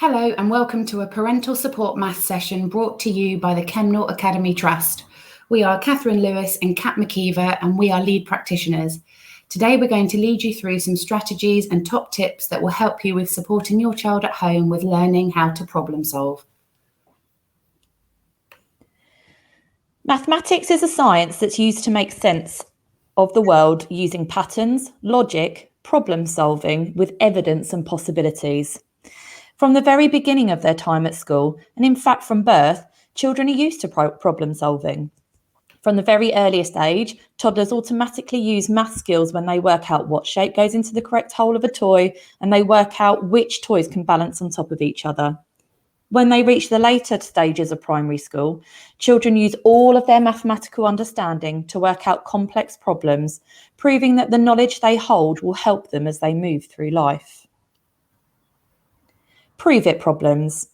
Hello and welcome to a parental support maths session brought to you by the Kemnall Academy Trust. We are Catherine Lewis and Kat McKeever and we are lead practitioners. Today we're going to lead you through some strategies and top tips that will help you with supporting your child at home with learning how to problem solve. Mathematics is a science that's used to make sense of the world using patterns, logic, problem solving with evidence and possibilities. From the very beginning of their time at school, and in fact from birth, children are used to problem solving. From the very earliest age, toddlers automatically use math skills when they work out what shape goes into the correct hole of a toy, and they work out which toys can balance on top of each other. When they reach the later stages of primary school, children use all of their mathematical understanding to work out complex problems, proving that the knowledge they hold will help them as they move through life. Prove it problems.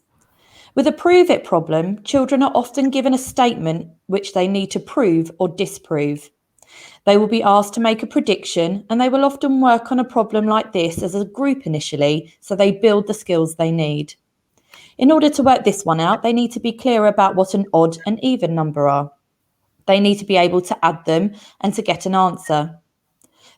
With a prove it problem, children are often given a statement which they need to prove or disprove. They will be asked to make a prediction, and they will often work on a problem like this as a group initially, so they build the skills they need. In order to work this one out, they need to be clear about what an odd and even number are. They need to be able to add them and to get an answer.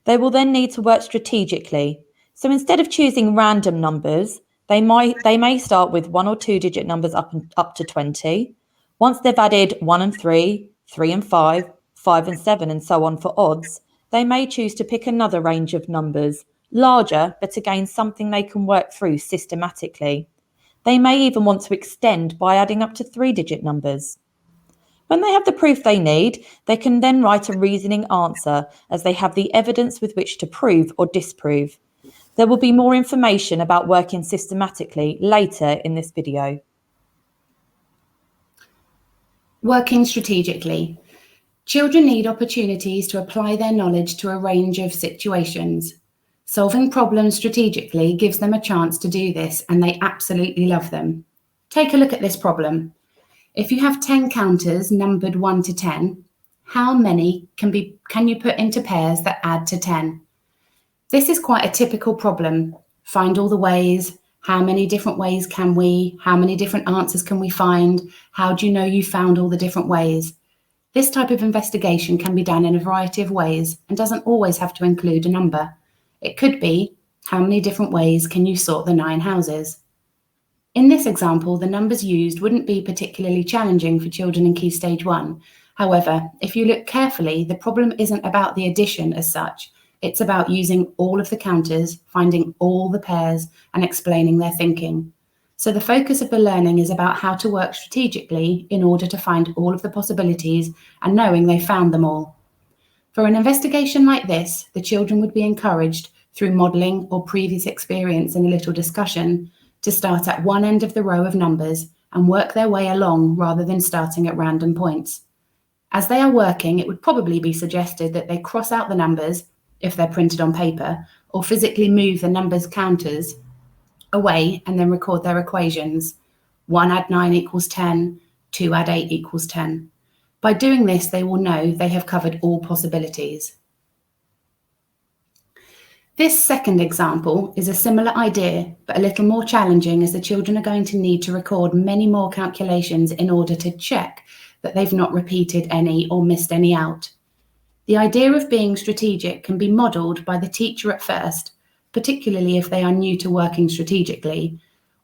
They will then need to work strategically. So instead of choosing random numbers, they may start with 1 or 2 digit numbers up to 20. Once they've added 1 and 3, 3 and 5, 5 and 7, and so on for odds, they may choose to pick another range of numbers, larger, but again something they can work through systematically. They may even want to extend by adding up to 3-digit numbers. When they have the proof they need, they can then write a reasoning answer as they have the evidence with which to prove or disprove. There will be more information about working systematically later in this video. Working strategically. Children need opportunities to apply their knowledge to a range of situations. Solving problems strategically gives them a chance to do this, and they absolutely love them. Take a look at this problem. If you have 10 counters numbered 1 to 10, how many can you put into pairs that add to 10? This is quite a typical problem. Find all the ways. How many different ways can we? How many different answers can we find? How do you know you found all the different ways? This type of investigation can be done in a variety of ways and doesn't always have to include a number. It could be, how many different ways can you sort the 9 houses? In this example, the numbers used wouldn't be particularly challenging for children in Key Stage 1. However, if you look carefully, the problem isn't about the addition as such. It's about using all of the counters, finding all the pairs, and explaining their thinking. So the focus of the learning is about how to work strategically in order to find all of the possibilities and knowing they found them all. For an investigation like this, the children would be encouraged, through modelling or previous experience and a little discussion, to start at one end of the row of numbers and work their way along rather than starting at random points. As they are working, it would probably be suggested that they cross out the numbers, if they're printed on paper, or physically move the numbers counters away and then record their equations. 1 add 9 equals 10, 2 add 8 equals 10. By doing this, they will know they have covered all possibilities. This second example is a similar idea, but a little more challenging, as the children are going to need to record many more calculations in order to check that they've not repeated any or missed any out. The idea of being strategic can be modelled by the teacher at first, particularly if they are new to working strategically,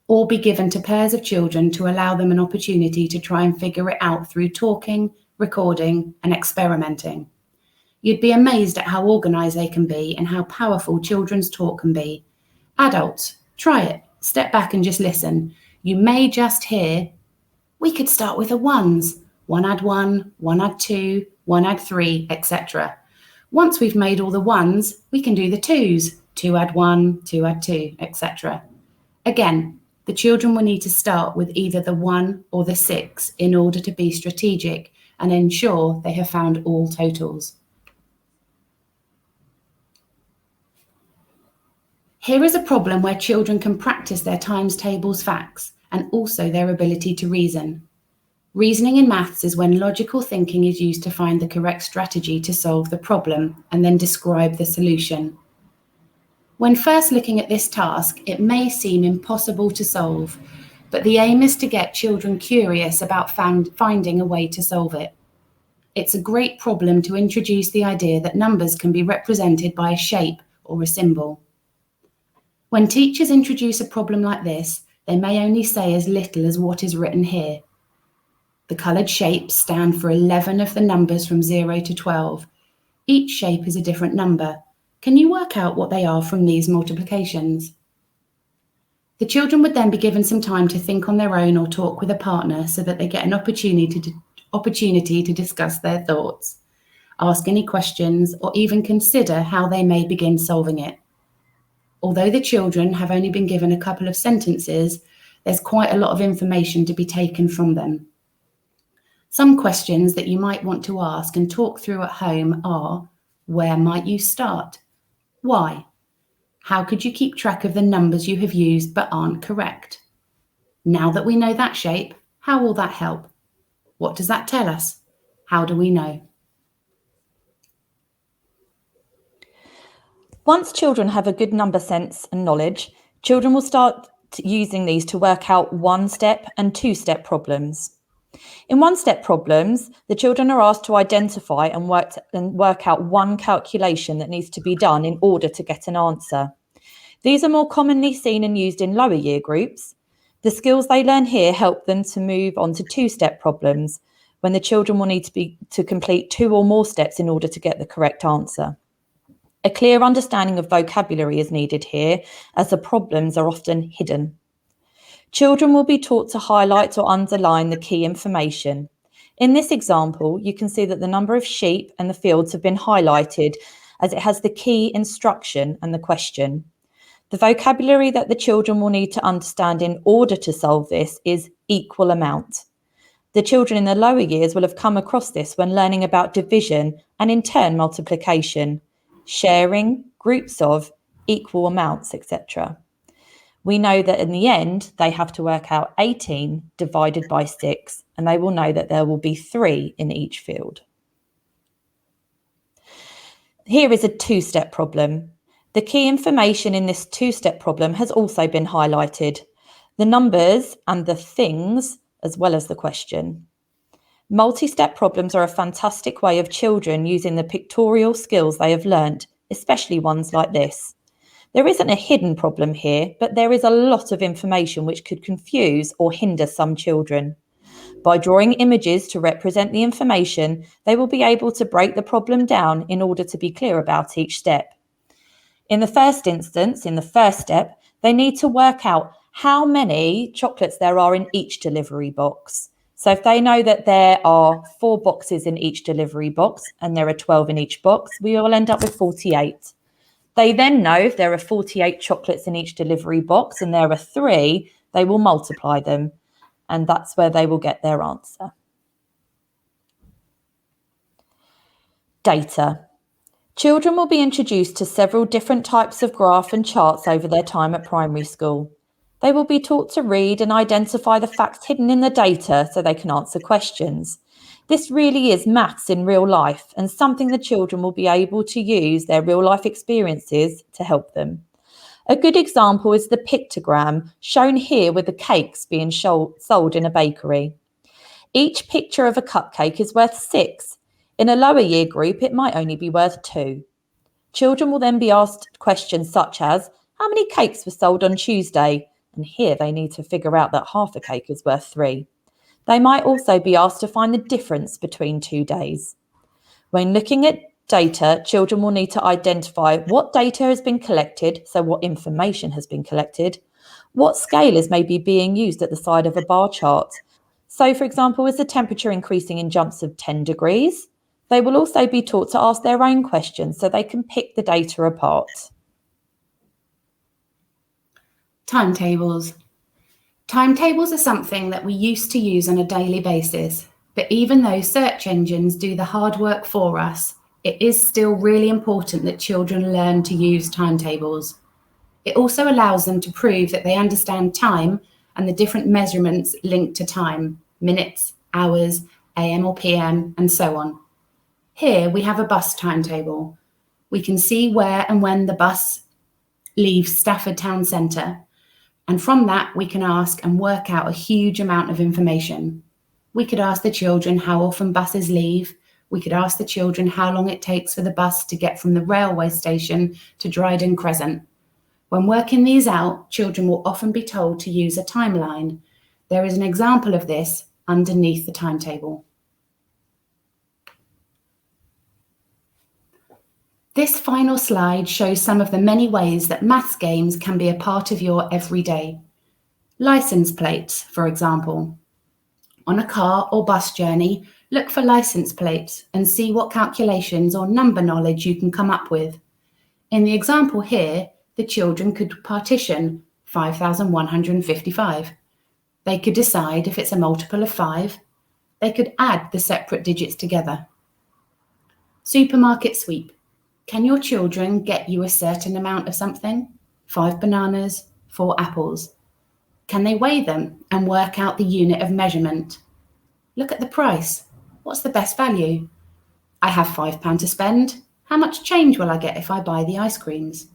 or be given to pairs of children to allow them an opportunity to try and figure it out through talking, recording, and experimenting. You'd be amazed at how organised they can be and how powerful children's talk can be. Adults, try it. Step back and just listen. You may just hear, we could start with the ones. 1 add 1, 1 add 2, 1 add 3, etc. Once we've made all the ones, we can do the twos. 2 add 1, 2 add 2, etc. Again, the children will need to start with either the 1 or the 6 in order to be strategic and ensure they have found all totals. Here is a problem where children can practice their times tables facts and also their ability to reason. Reasoning in maths is when logical thinking is used to find the correct strategy to solve the problem and then describe the solution. When first looking at this task, it may seem impossible to solve, but the aim is to get children curious about finding a way to solve it. It's a great problem to introduce the idea that numbers can be represented by a shape or a symbol. When teachers introduce a problem like this, they may only say as little as what is written here. The coloured shapes stand for 11 of the numbers from 0 to 12. Each shape is a different number. Can you work out what they are from these multiplications? The children would then be given some time to think on their own or talk with a partner so that they get an opportunity to discuss their thoughts, ask any questions, or even consider how they may begin solving it. Although the children have only been given a couple of sentences, there's quite a lot of information to be taken from them. Some questions that you might want to ask and talk through at home are: where might you start? Why? How could you keep track of the numbers you have used but aren't correct? Now that we know that shape, how will that help? What does that tell us? How do we know? Once children have a good number sense and knowledge, children will start using these to work out one-step and two-step problems. In one-step problems, the children are asked to identify and work out one calculation that needs to be done in order to get an answer. These are more commonly seen and used in lower year groups. The skills they learn here help them to move on to two-step problems, when the children will need to complete two or more steps in order to get the correct answer. A clear understanding of vocabulary is needed here, as the problems are often hidden. Children will be taught to highlight or underline the key information. In this example, you can see that the number of sheep and the fields have been highlighted as it has the key instruction and the question. The vocabulary that the children will need to understand in order to solve this is equal amount. The children in the lower years will have come across this when learning about division and in turn multiplication, sharing, groups of, equal amounts, etc. We know that in the end, they have to work out 18 divided by 6, and they will know that there will be 3 in each field. Here is a two-step problem. The key information in this two-step problem has also been highlighted. The numbers and the things, as well as the question. Multi-step problems are a fantastic way of children using the pictorial skills they have learnt, especially ones like this. There isn't a hidden problem here, but there is a lot of information which could confuse or hinder some children. By drawing images to represent the information, they will be able to break the problem down in order to be clear about each step. In the first instance, in the first step, they need to work out how many chocolates there are in each delivery box. So if they know that there are 4 boxes in each delivery box and there are 12 in each box, we will end up with 48. They then know if there are 48 chocolates in each delivery box and there are 3, they will multiply them, and that's where they will get their answer. Data. Children will be introduced to several different types of graph and charts over their time at primary school. They will be taught to read and identify the facts hidden in the data so they can answer questions. This really is maths in real life and something the children will be able to use their real life experiences to help them. A good example is the pictogram shown here with the cakes being sold in a bakery. Each picture of a cupcake is worth 6. In a lower year group, it might only be worth 2. Children will then be asked questions such as, how many cakes were sold on Tuesday? And here they need to figure out that half a cake is worth 3. They might also be asked to find the difference between 2 days. When looking at data, children will need to identify what data has been collected, so what information has been collected, what scale is maybe being used at the side of a bar chart. So, for example, is the temperature increasing in jumps of 10 degrees? They will also be taught to ask their own questions so they can pick the data apart. Timetables. Timetables are something that we used to use on a daily basis, but even though search engines do the hard work for us, it is still really important that children learn to use timetables. It also allows them to prove that they understand time and the different measurements linked to time, minutes, hours, AM or PM, and so on. Here we have a bus timetable. We can see where and when the bus leave Stafford town centre. And from that, we can ask and work out a huge amount of information. We could ask the children how often buses leave. We could ask the children how long it takes for the bus to get from the railway station to Dryden Crescent. When working these out, children will often be told to use a timeline. There is an example of this underneath the timetable. This final slide shows some of the many ways that maths games can be a part of your everyday. License plates, for example. On a car or bus journey, look for license plates and see what calculations or number knowledge you can come up with. In the example here, the children could partition 5,155. They could decide if it's a multiple of 5. They could add the separate digits together. Supermarket sweep. Can your children get you a certain amount of something? 5 bananas, 4 apples. Can they weigh them and work out the unit of measurement? Look at the price. What's the best value? I have £5 to spend. How much change will I get if I buy the ice creams?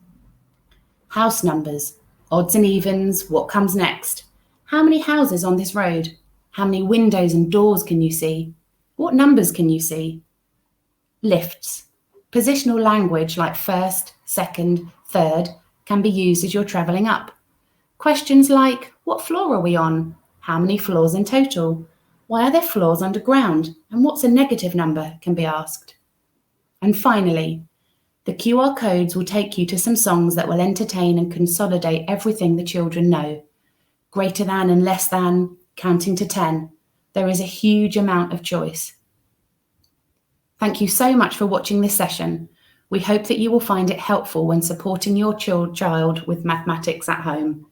House numbers, odds and evens, what comes next? How many houses on this road? How many windows and doors can you see? What numbers can you see? Lifts. Positional language like first, second, third can be used as you're travelling up. Questions like, what floor are we on? How many floors in total? Why are there floors underground? And what's a negative number can be asked. And finally, the QR codes will take you to some songs that will entertain and consolidate everything the children know. Greater than and less than, counting to 10. There is a huge amount of choice. Thank you so much for watching this session. We hope that you will find it helpful when supporting your child with mathematics at home.